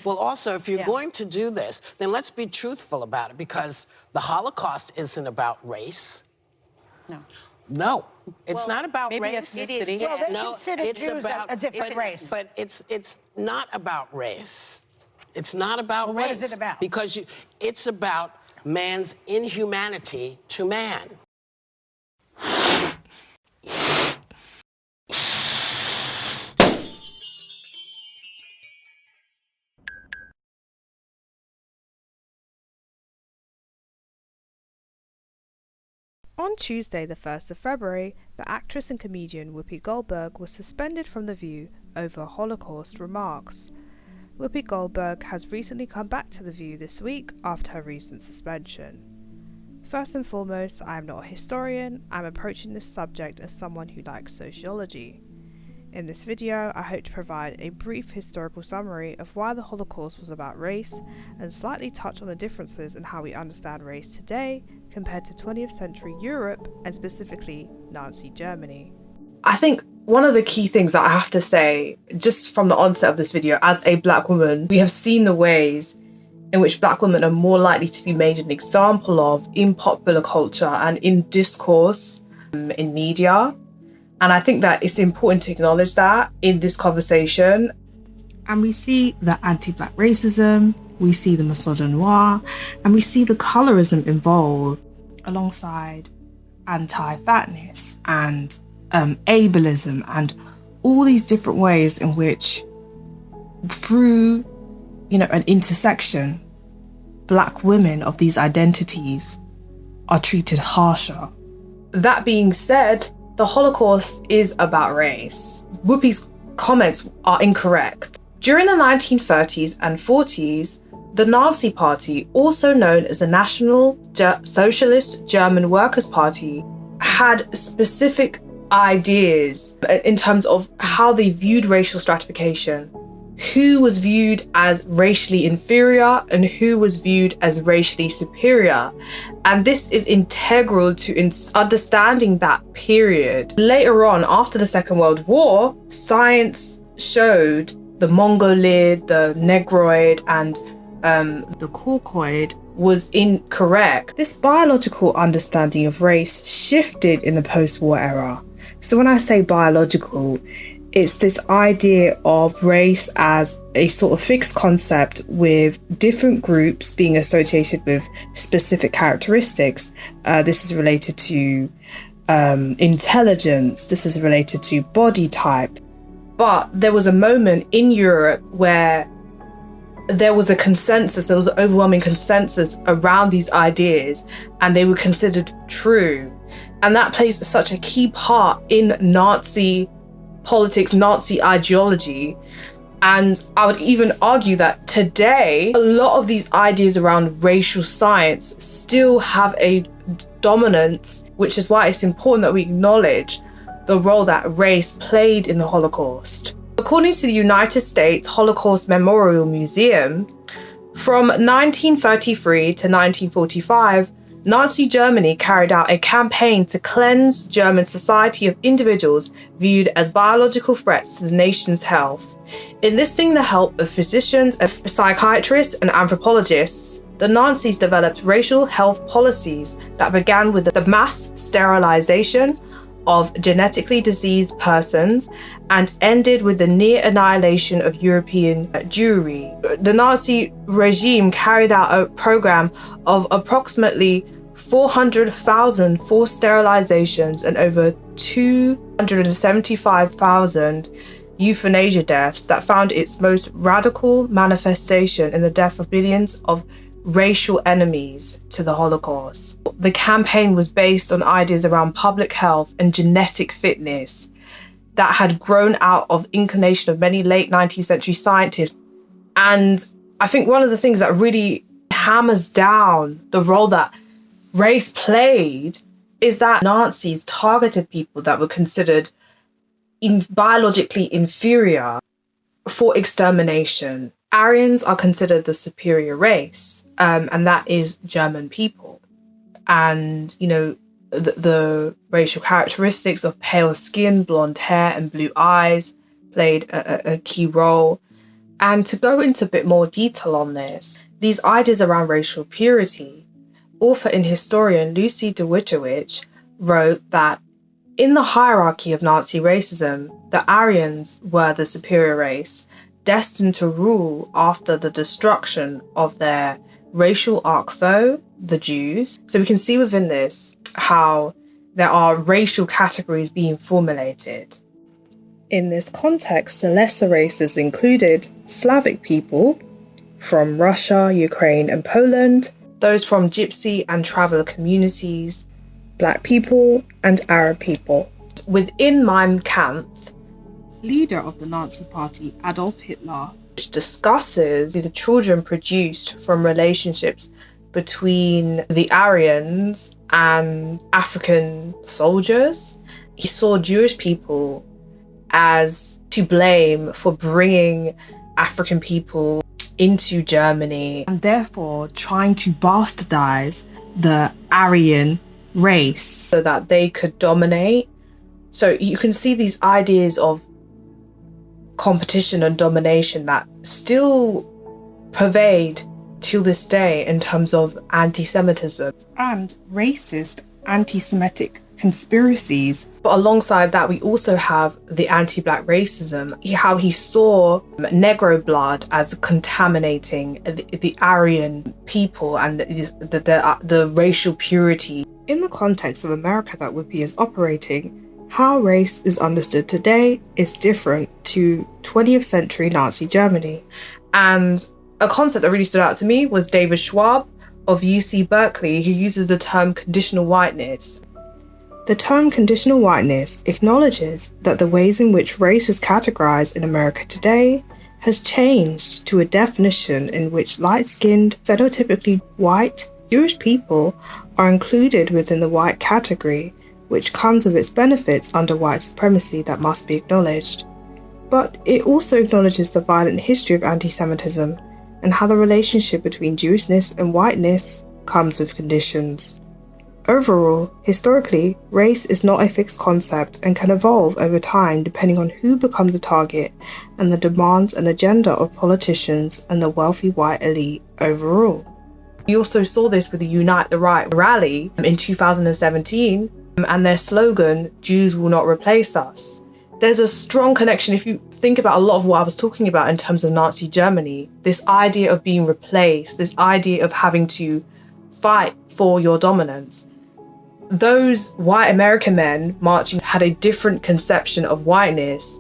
Well, also, if you're going to do this, then let's be truthful about it, because the Holocaust isn't about race. No, it's not about race. Ethnicity. Well, they No, consider it's Jews about a different race. But it's not about race. It's not about race. What is it about? Because it's about man's inhumanity to man. On Tuesday, the 1st of February, the actress and comedian Whoopi Goldberg was suspended from The View over Holocaust remarks. Whoopi Goldberg has recently come back to The View this week after her recent suspension. First and foremost, I am not a historian. I'm approaching this subject as someone who likes sociology. In this video, I hope to provide a brief historical summary of why the Holocaust was about race, and slightly touch on the differences in how we understand race today compared to 20th century Europe and specifically Nazi Germany. I think one of the key things that I have to say, just from the onset of this video, as a Black woman, we have seen the ways in which Black women are more likely to be made an example of in popular culture and in discourse, in media. And I think that it's important to acknowledge that in this conversation. And we see the anti-Black racism, we see the misogynoir, and we see the colorism involved alongside anti-fatness and ableism and all these different ways in which, through, an intersection, Black women of these identities are treated harsher. That being said, the Holocaust is about race. Whoopi's comments are incorrect. During the 1930s and 40s, the Nazi Party, also known as the National Socialist German Workers' Party, had specific ideas in terms of how they viewed racial stratification, who was viewed as racially inferior and who was viewed as racially superior. And this is integral to understanding that period. Later on, after the Second World War, science showed the Mongoloid, the Negroid, and the Caucoid was incorrect. This biological understanding of race shifted in the post-war era. So when I say biological, it's this idea of race as a sort of fixed concept with different groups being associated with specific characteristics. This is related to intelligence. This is related to body type. But there was a moment in Europe where there was a consensus, there was an overwhelming consensus around these ideas, and they were considered true. And that plays such a key part in Nazi politics, Nazi ideology. And I would even argue that today, a lot of these ideas around racial science still have a dominance, which is why it's important that we acknowledge the role that race played in the Holocaust. According to the United States Holocaust Memorial Museum, from 1933 to 1945, Nazi Germany carried out a campaign to cleanse German society of individuals viewed as biological threats to the nation's health. Enlisting the help of physicians, psychiatrists, and anthropologists, the Nazis developed racial health policies that began with the mass sterilization of genetically diseased persons and ended with the near annihilation of European Jewry. The Nazi regime carried out a program of approximately 400,000 forced sterilizations and over 275,000 euthanasia deaths that found its most radical manifestation in the death of millions of racial enemies to the Holocaust. The campaign was based on ideas around public health and genetic fitness that had grown out of inclination of many late 19th century scientists. And I think one of the things that really hammers down the role that race played is that Nazis targeted people that were considered biologically inferior for extermination. Aryans are considered the superior race, and that is German people. And, the racial characteristics of pale skin, blonde hair, and blue eyes played a key role. And to go into a bit more detail on this, these ideas around racial purity, author and historian Lucy DeWitchowicz wrote that in the hierarchy of Nazi racism, the Aryans were the superior race, destined to rule after the destruction of their racial arch foe, the Jews. So we can see within this how there are racial categories being formulated. In this context, the lesser races included Slavic people from Russia, Ukraine, and Poland, those from Gypsy and traveller communities, Black people, and Arab people. Within Mein Kampf, Leader of the Nazi Party, Adolf Hitler, which discusses the children produced from relationships between the Aryans and African soldiers, he saw Jewish people as to blame for bringing African people into Germany and therefore trying to bastardize the Aryan race so that they could dominate. So you can see these ideas of competition and domination that still pervade to this day in terms of anti-Semitism. and racist anti-Semitic conspiracies. But alongside that, we also have the anti-Black racism, how he saw Negro blood as contaminating the Aryan people and the racial purity. In the context of America that Whoopi is operating, how race is understood today is different to 20th century Nazi Germany. And a concept that really stood out to me was David Schwab of UC Berkeley, who uses the term conditional whiteness. The term conditional whiteness acknowledges that the ways in which race is categorized in America today has changed to a definition in which light-skinned, phenotypically white Jewish people are included within the white category, which comes with its benefits under white supremacy that must be acknowledged. But it also acknowledges the violent history of anti-Semitism and how the relationship between Jewishness and whiteness comes with conditions. Overall, historically, race is not a fixed concept and can evolve over time depending on who becomes a target and the demands and agenda of politicians and the wealthy white elite overall. We also saw this with the Unite the Right rally in 2017 and their slogan, "Jews will not replace us." There's a strong connection, if you think about a lot of what I was talking about in terms of Nazi Germany, this idea of being replaced, this idea of having to fight for your dominance. Those white American men marching had a different conception of whiteness